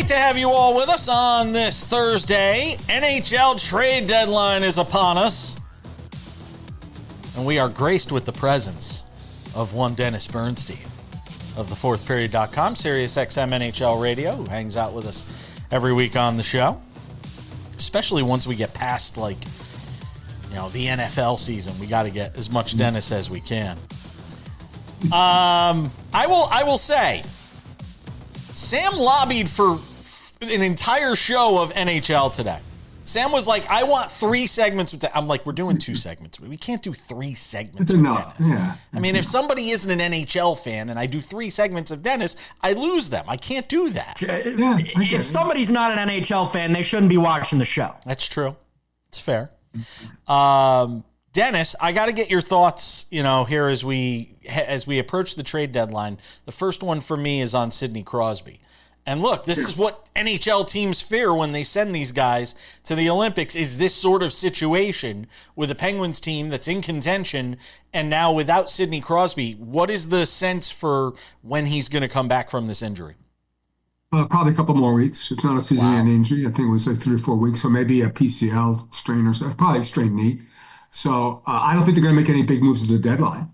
Great to have you all with us on this Thursday. NHL trade deadline is upon us. And we are graced with the presence of one Dennis Bernstein of thefourthperiod.com, SiriusXM NHL Radio, who hangs out with us every week on the show. Especially once we get past, the NFL season. We got to get as much Dennis as we can. I will say, Sam lobbied for an entire show of NHL today. Sam was like, I want 3 segments with I'm like, we're doing 2 segments. We can't do 3 segments with Dennis. Yeah. I mean, if somebody isn't an NHL fan and I do 3 segments of Dennis, I lose them. I can't do that. If somebody's not an NHL fan, they shouldn't be watching the show. That's true. It's fair. Dennis, I got to get your thoughts, here as we approach the trade deadline. The first one for me is on Sidney Crosby. And look, this is what NHL teams fear when they send these guys to the Olympics, is this sort of situation with a Penguins team that's in contention and now without Sidney Crosby. What is the sense for when he's going to come back from this injury? Probably a couple more weeks. It's not a season-ending injury. I think it was like 3 or 4 weeks, so maybe a PCL strain or so, probably a strained knee. So I don't think they're going to make any big moves at the deadline,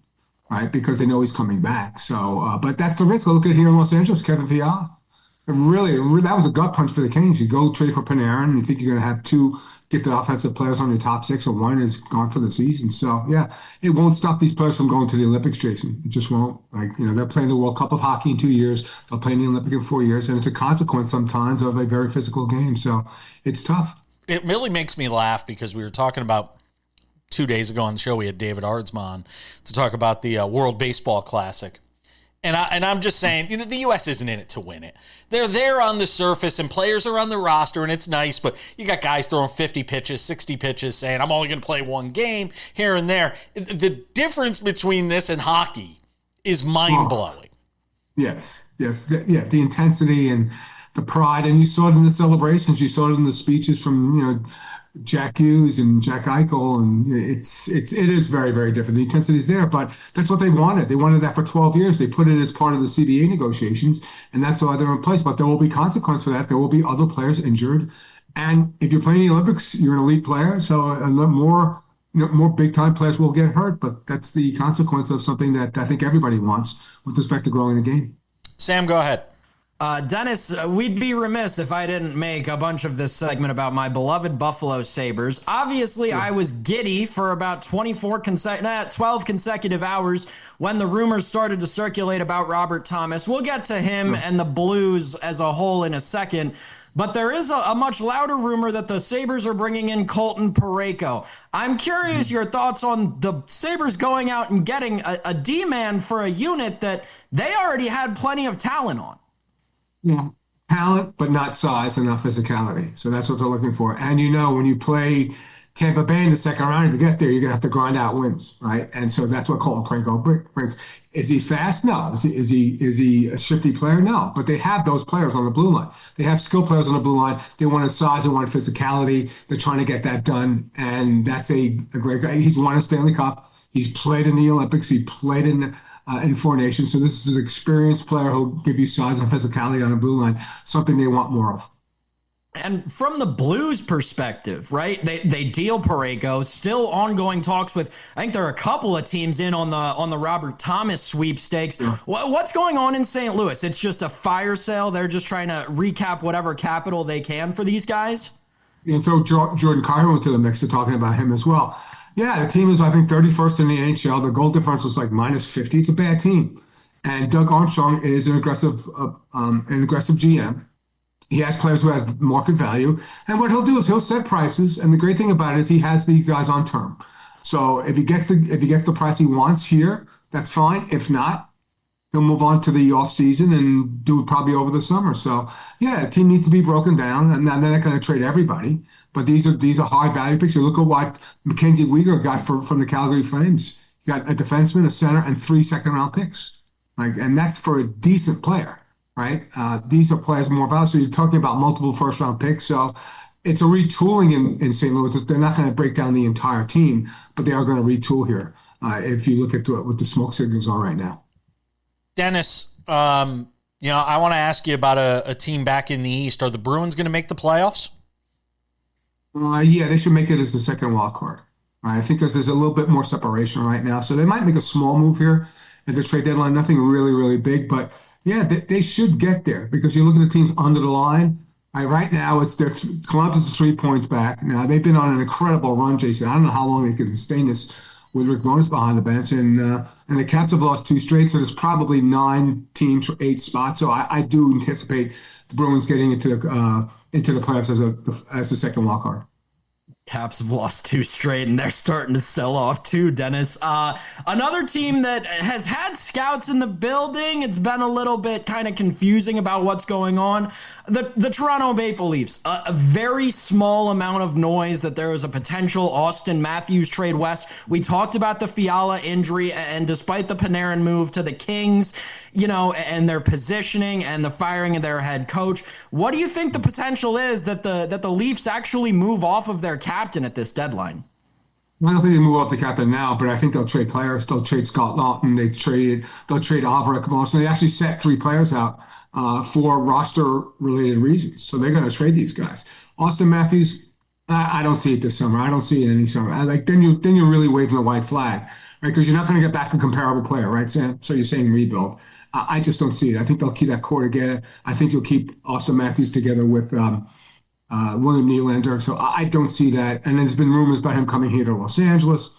right? Because they know he's coming back. So, but that's the risk. Look at here in Los Angeles, Kevin Fiala. Really, that was a gut punch for the Kings. You go trade for Panarin, you think you're going to have 2 gifted offensive players on your top 6, or 1 is gone for the season. So, yeah, it won't stop these players from going to the Olympics, Jason. It just won't. They're playing the World Cup of Hockey in 2 years. They'll play in the Olympic in 4 years, and it's a consequence sometimes of a very physical game. So it's tough. It really makes me laugh because we were talking about 2 days ago on the show, we had David Ardsma on to talk about the World Baseball Classic. And I'm just saying, the U.S. isn't in it to win it. They're there on the surface, and players are on the roster, and it's nice, but you got guys throwing 50 pitches, 60 pitches, saying, I'm only going to play 1 game here and there. The difference between this and hockey is mind-blowing. Yes. The intensity and the pride, and you saw it in the celebrations. You saw it in the speeches from, Jack Hughes and Jack Eichel, and it is very, very different. The intensity is there, but that's what they wanted. They wanted that for 12 years. They put it as part of the CBA negotiations, and that's why they're in place. But there will be consequence for that. There will be other players injured, and if you're playing the Olympics, you're an elite player. So a lot more, more big time players will get hurt. But that's the consequence of something that I think everybody wants with respect to growing the game. Sam, go ahead. Dennis, we'd be remiss if I didn't make a bunch of this segment about my beloved Buffalo Sabres. Obviously, I was giddy for about 12 consecutive hours when the rumors started to circulate about Robert Thomas. We'll get to him and the Blues as a whole in a second. But there is a much louder rumor that the Sabres are bringing in Colton Parayko. I'm curious your thoughts on the Sabres going out and getting a D-man for a unit that they already had plenty of talent on. Yeah, talent, but not size, enough physicality. So that's what they're looking for. And when you play Tampa Bay in the second round, if you get there, you're going to have to grind out wins, right? And so that's what Colton Parayko brings. Is he fast? No. Is he a shifty player? No. But they have those players on the blue line. They have skilled players on the blue line. They wanted size, they wanted physicality. They're trying to get that done. And that's a great guy. He's won a Stanley Cup. He's played in the Olympics. He played in 4 nations. So this is an experienced player who'll give you size and physicality on the blue line, something they want more of. And from the Blues perspective, right, they deal Parayko, still ongoing talks with, I think there are a couple of teams in on the Robert Thomas sweepstakes. Yeah. What's going on in St. Louis? It's just a fire sale. They're just trying to recap whatever capital they can for these guys? And throw Jordan Kyrou into the mix. They're talking about him as well. Yeah, the team is, I think, 31st in the NHL. The goal difference was like minus 50. It's a bad team. And Doug Armstrong is an aggressive GM. He has players who have market value. And what he'll do is he'll set prices. And the great thing about it is he has these guys on term. So if he gets the price he wants here, that's fine. If not, he'll move on to the off season and do it probably over the summer. So yeah, a team needs to be broken down, and they're not going to trade everybody. But these are high value picks. You look at what Mackenzie Weegar got from the Calgary Flames. You got a defenseman, a center, and 3 second-round picks. And that's for a decent player, right? These are players more valuable. So you're talking about multiple first-round picks. So it's a retooling in St. Louis. They're not going to break down the entire team, but they are going to retool here if you look at what the smoke signals are right now. Dennis, I want to ask you about a team back in the East. Are the Bruins going to make the playoffs? Yeah, they should make it as the second wild card. Right? I think there's a little bit more separation right now. So they might make a small move here at the trade deadline. Nothing really, really big. But, yeah, they should get there because you look at the teams under the line. Right now, Columbus is 3 points back. Now, they've been on an incredible run, Jason. I don't know how long they can sustain this with Rick Bowness behind the bench. And the Caps have lost 2 straight, so there's probably 9 teams for 8 spots. So I do anticipate the Bruins getting into the playoffs as a second wild card. Caps have lost 2 straight, and they're starting to sell off too, Dennis. Another team that has had scouts in the building, it's been a little bit kind of confusing about what's going on. The Toronto Maple Leafs, a very small amount of noise that there was a potential Austin Matthews trade west. We talked about the Fiala injury, and despite the Panarin move to the Kings, and their positioning and the firing of their head coach, what do you think the potential is that the Leafs actually move off of their captain at this deadline? I don't think they move off the captain now, but I think they'll trade players. They'll trade Scott Laughton. They'll trade Alvarez Cabos. They actually set 3 players out for roster-related reasons. So they're going to trade these guys. Austin Matthews, I don't see it this summer. I don't see it any summer. Then you're really waving the white flag, right? Because you're not going to get back a comparable player, right, Sam? So you're saying rebuild. I just don't see it. I think they'll keep that core together. I think you'll keep Austin Matthews together with William Nylander. So I don't see that. And there's been rumors about him coming here to Los Angeles.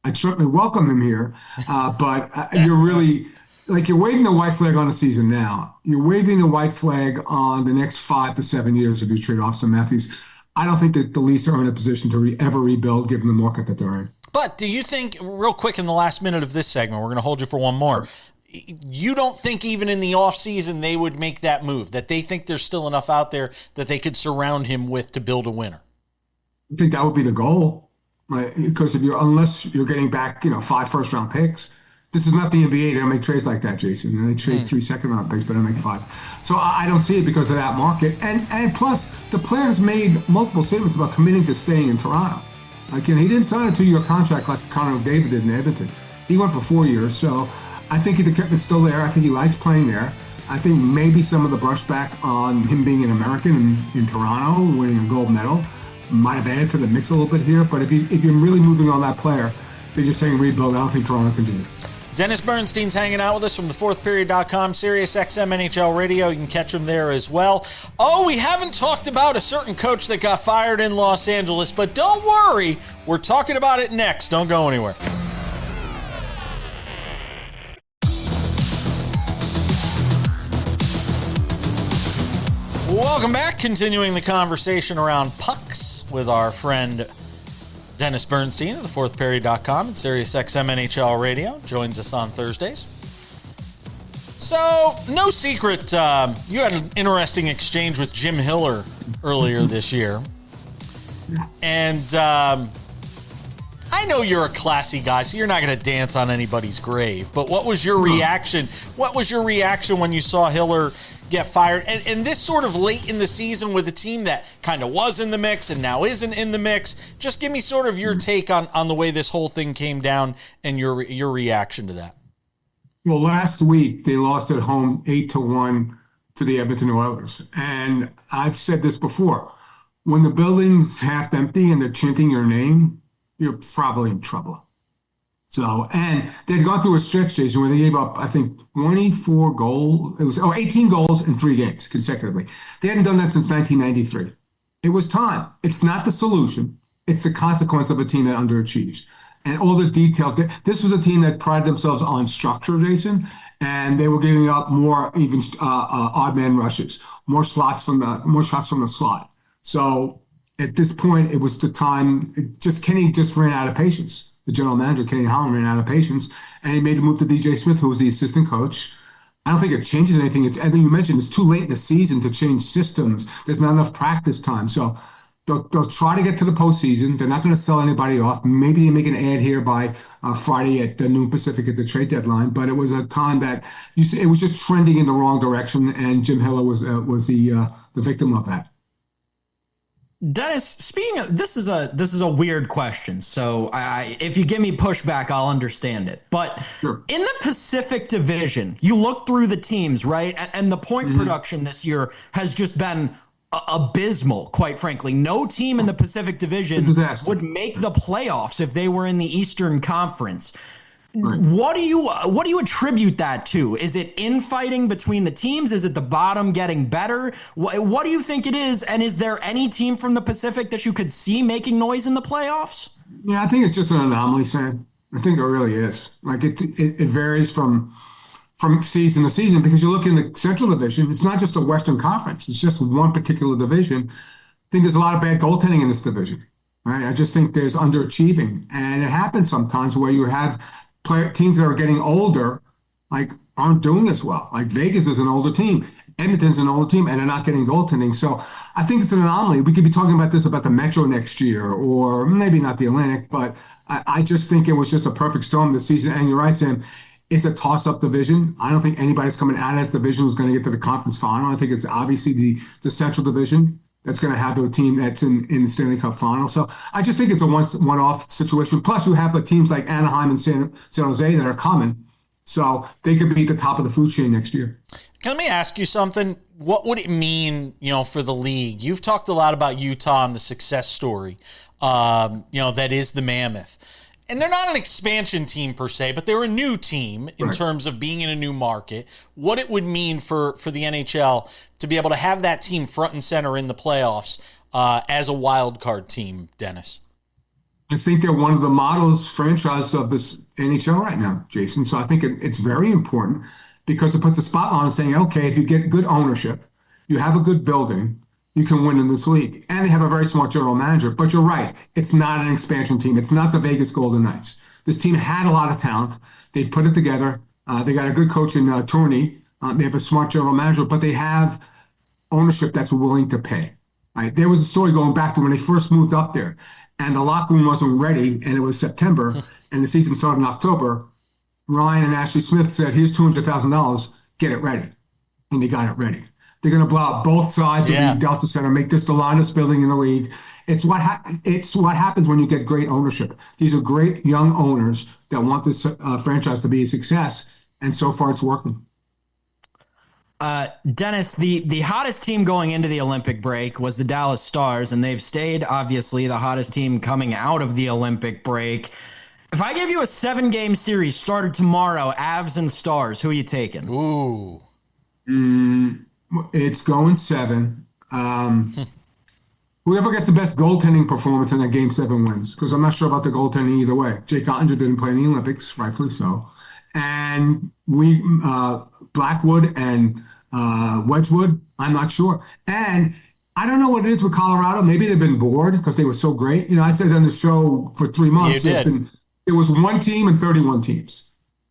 I'd certainly welcome him here. But you're really, you're waving a white flag on the season now. You're waving a white flag on the next 5 to 7 years if you trade Austin Matthews. I don't think that the Leafs are in a position to ever rebuild given the market that they're in. But do you think, real quick in the last minute of this segment, we're going to hold you for one more. You don't think even in the offseason they would make that move, that they think there's still enough out there that they could surround him with to build a winner? I think that would be the goal, right? Because unless you're getting back, 5 first-round picks, this is not the NBA. They don't make trades like that, Jason. They trade 3 second-round picks, but they make 5. So I don't see it because of that market. And plus, the players made multiple statements about committing to staying in Toronto. He didn't sign a 2-year contract like Connor McDavid did in Edmonton. He went for 4 years, so I think the commitment's still there. I think he likes playing there. I think maybe some of the brushback on him being an American in Toronto, winning a gold medal, might have added to the mix a little bit here. But if you're really moving on that player, they're just saying rebuild. I don't think Toronto can do it. Dennis Bernstein's hanging out with us from thefourthperiod.com, SiriusXM NHL Radio. You can catch him there as well. Oh, we haven't talked about a certain coach that got fired in Los Angeles, but don't worry. We're talking about it next. Don't go anywhere. Welcome back. Continuing the conversation around pucks with our friend Dennis Bernstein of thefourthperiod.com and SiriusXM NHL Radio. Joins us on Thursdays. So, no secret, you had an interesting exchange with Jim Hiller earlier this year. And I know you're a classy guy, so you're not going to dance on anybody's grave. But what was your reaction? What was your reaction when you saw Hiller get fired? And this sort of late in the season with a team that kind of was in the mix and now isn't in the mix. Just give me sort of your take on the way this whole thing came down and your reaction to that. Well, last week they lost at home 8-1 to the Edmonton Oilers. And I've said this before. When the building's half empty and they're chanting your name, you're probably in trouble. So, and they'd gone through a stretch, Jason, where they gave up, I think, 24 goals. It was 18 goals in 3 games consecutively. They hadn't done that since 1993. It was time. It's not the solution. It's the consequence of a team that underachieves. And all the details. This was a team that prided themselves on structure, Jason, and they were giving up more even odd man rushes, more shots from the slot. So at this point, it was the time. Kenny just ran out of patience. The general manager, Kenny Holland, ran out of patience, and he made the move to DJ Smith, who was the assistant coach. I don't think it changes anything. I think you mentioned it's too late in the season to change systems. There's not enough practice time. So they'll try to get to the postseason. They're not going to sell anybody off. Maybe they make an ad here by Friday at noon Pacific at the trade deadline. But it was a time that it was just trending in the wrong direction, and Jim Hiller was the victim of that. Dennis, speaking of this is a weird question. So if you give me pushback, I'll understand it. But Sure. in the Pacific Division, you look through the teams, right? And the point production this year has just been abysmal, quite frankly. No team in the Pacific Division would make the playoffs if they were in the Eastern Conference. Right. What do you attribute that to? Is it infighting between the teams? Is it the bottom getting better? What do you think it is? And is there any team from the Pacific that you could see making noise in the playoffs? Yeah, I think it's just an anomaly, Sam. I think it really is. Like it varies from season to season, because you look in the Central Division, it's not just a Western Conference. It's just one particular division. I think there's a lot of bad goaltending in this division, right? I just think there's underachieving. And it happens sometimes where you have teams that are getting older, like, aren't doing as well. Like Vegas is an older team. Edmonton's an older team, and they're not getting goaltending. So I think it's an anomaly. We could be talking about this about the Metro next year, or maybe not the Atlantic, but I just think it was just a perfect storm this season. And you're right, Sam. It's a toss-up division. I don't think anybody's coming out of this division who's going to get to the conference final. I think it's obviously the Central Division that's going to have the team that's in the Stanley Cup final. So I just think it's a one-off situation. Plus, you have the teams like Anaheim and San Jose that are coming. So they could be at the top of the food chain next year. Let me ask you something. What would it mean, for the league? You've talked a lot about Utah and the success story, that is the Mammoth. And they're not an expansion team per se, but they're a new team in terms of being in a new market. What it would mean for the NHL to be able to have that team front and center in the playoffs as a wild card team, Dennis? I think they're one of the models franchise of this NHL right now, Jason. So I think it's very important, because it puts a spotlight on saying, okay, if you get good ownership, you have a good building, you can win in this league. And they have a very smart general manager. But you're right, it's not an expansion team. It's not the Vegas Golden Knights. This team had a lot of talent. They've put it together. They got a good coach in Tourney. They have a smart general manager, but they have ownership that's willing to pay. Right? There was a story going back to when they first moved up there, and the locker room wasn't ready, and it was September, and the season started in October. Ryan and Ashley Smith said, here's $200,000, get it ready. And they got it ready. They're going to blow out both sides of the Delta Center, make this the largest building in the league. It's what happens when you get great ownership. These are great young owners that want this franchise to be a success, and so far it's working. Dennis, the hottest team going into the Olympic break was the Dallas Stars, and they've stayed, obviously, the hottest team coming out of the Olympic break. If I give you a 7-game series started tomorrow, Avs and Stars, who are you taking? Ooh. It's going 7. Whoever gets the best goaltending performance in that Game 7 wins, because I'm not sure about the goaltending either way. Jake Ottinger didn't play in the Olympics, rightfully so. And Blackwood and Wedgwood, I'm not sure. And I don't know what it is with Colorado. Maybe they've been bored because they were so great. I said on the show for 3 months, there was one team and 31 teams.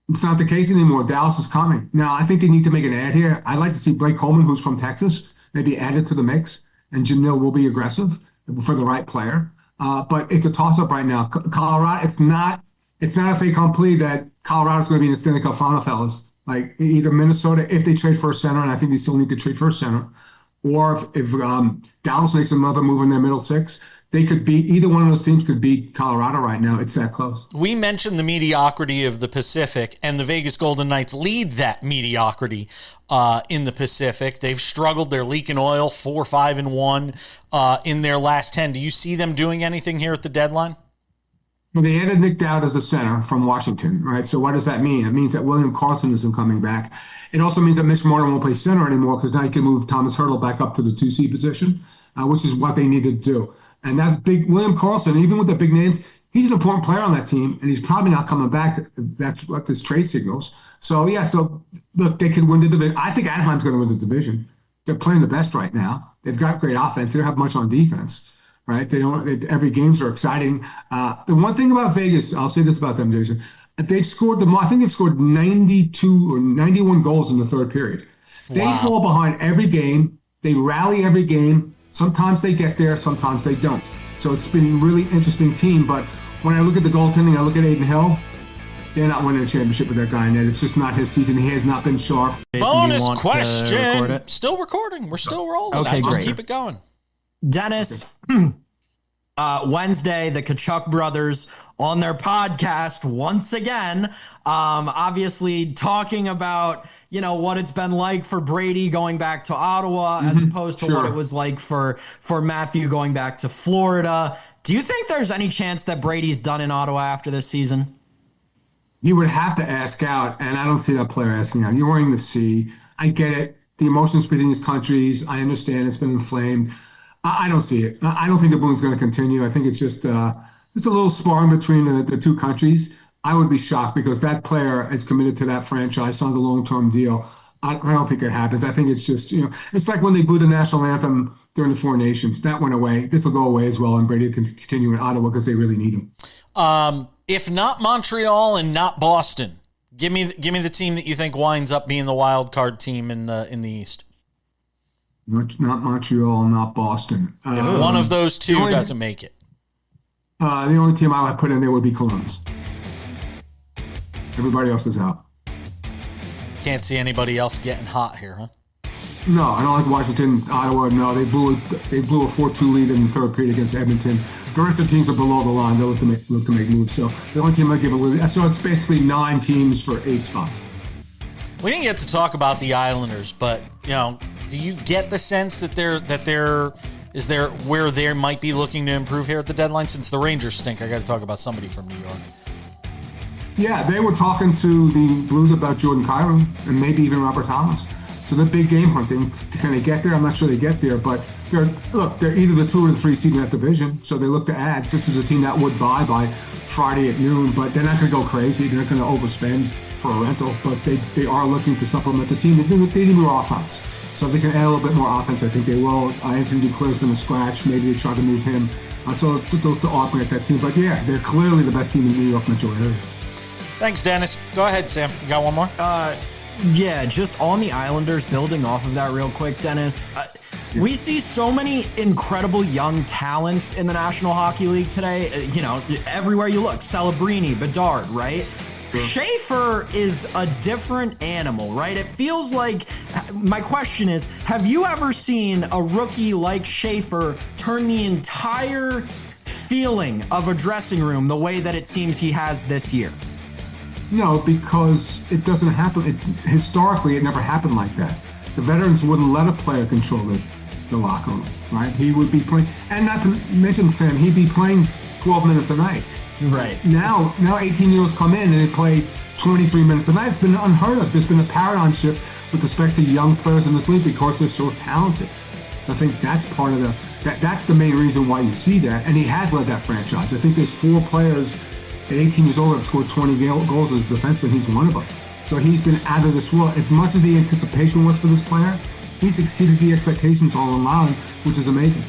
It's not the case anymore. Dallas is coming. Now, I think they need to make an ad here. I'd like to see Blake Coleman, who's from Texas, maybe added to the mix, and Jim Nill will be aggressive for the right player. But it's a toss-up right now. Colorado, it's not a fait accompli that Colorado's going to be in the Stanley Cup final, fellas. Like either Minnesota, if they trade first center, and I think they still need to trade first center, or if Dallas makes another move in their middle six, they could beat, either one of those teams could beat Colorado right now. It's that close. We mentioned the mediocrity of the Pacific, and the Vegas Golden Knights lead that mediocrity in the Pacific. They've struggled. They're leaking oil, 4-5-1 in their last 10. Do you see them doing anything here at the deadline? Well, they added Nick Dowd as a center from Washington, right? So what does that mean? It means that William Karlsson isn't coming back. It also means that Mitch Martin won't play center anymore, because now you can move Thomas Hertl back up to the 2C position, which is what they needed to do. And that's big. William Karlsson, even with the big names, he's an important player on that team, and he's probably not coming back. That's what this trade signals. So, look, they could win the division. I think Anaheim's going to win the division. They're playing the best right now. They've got great offense. They don't have much on defense, right? Every games are exciting. The one thing about Vegas, I'll say this about them, Jason, they've scored I think they've scored 92 or 91 goals in the third period. They fall behind every game. They rally every game. Sometimes they get there, sometimes they don't. So it's been a really interesting team. But when I look at the goaltending, I look at Aiden Hill, they're not winning a championship with that guy in net. It's just not his season. He has not been sharp. Bonus question. Still recording. We're still rolling. Okay, Just great. keep it going. Dennis, Wednesday, the Kachuk brothers on their podcast once again, obviously talking about, what it's been like for Brady going back to Ottawa as opposed to what it was like for Matthew going back to Florida. Do you think there's any chance that Brady's done in Ottawa after this season? You would have to ask out, and I don't see that player asking out. You're wearing the C. I get it. The emotions between these countries, I understand it's been inflamed. I don't see it. I don't think the boom's going to continue. I think it's just a little sparring between the two countries. I would be shocked because that player is committed to that franchise, signed a long-term deal. I don't think it happens. I think it's just, it's like when they blew the national anthem during the Four Nations. That went away. This will go away as well, and Brady can continue in Ottawa because they really need him. If not Montreal and not Boston, give me the team that you think winds up being the wild card team in the East. Not Montreal, not Boston. If one of those two doesn't make it. The only team I would put in there would be Columbus. Everybody else is out. Can't see anybody else getting hot here, huh? No, I don't like Washington, Ottawa. No, they blew a 4-2 lead in the third period against Edmonton. The rest of the teams are below the line. They look to make moves. So the only team I give a little. So it's basically 9 teams for 8 spots. We didn't get to talk about the Islanders, but do you get the sense that is there where they might be looking to improve here at the deadline? Since the Rangers stink, I got to talk about somebody from New York. Yeah, they were talking to the Blues about Jordan Kyrou and maybe even Robert Thomas. So they're big game hunting. Can they get there? I'm not sure they get there, but they're either the 2 or the 3 seed in that division. So they look to add. This is a team that would buy by Friday at noon, but they're not going to go crazy. They're not going to overspend for a rental, but they are looking to supplement the team. They need more offense. So if they can add a little bit more offense, I think they will. Anthony Duclair's been a scratch. Maybe they try to move him. So to augment that team. But yeah, they're clearly the best team in the New York metro area. Thanks, Dennis. Go ahead, Sam. You got one more? Yeah, just on the Islanders, building off of that real quick, Dennis. We see so many incredible young talents in the National Hockey League today. Everywhere you look, Celebrini, Bedard, right? Sure. Schaefer is a different animal, right? It feels like, my question is, have you ever seen a rookie like Schaefer turn the entire feeling of a dressing room the way that it seems he has this year? No, because it doesn't happen. Historically, it never happened like that. The veterans wouldn't let a player control the locker room, right? He would be playing, and not to mention, Sam, he'd be playing 12 minutes a night. Right. Now 18-year-olds come in and they play 23 minutes a night. It's been unheard of. There's been a paradigm shift with respect to young players in this league because they're so talented. So I think that's part of that's the main reason why you see that. And he has led that franchise. I think there's 4 players at 18 years old that scored 20 goals as a defenseman. He's one of them. So he's been out of this world. As much as the anticipation was for this player, he's exceeded the expectations all along, which is amazing.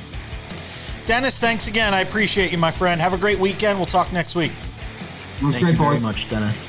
Dennis, thanks again. I appreciate you, my friend. Have a great weekend. We'll talk next week. It was Thank great, you very boys. much, Dennis.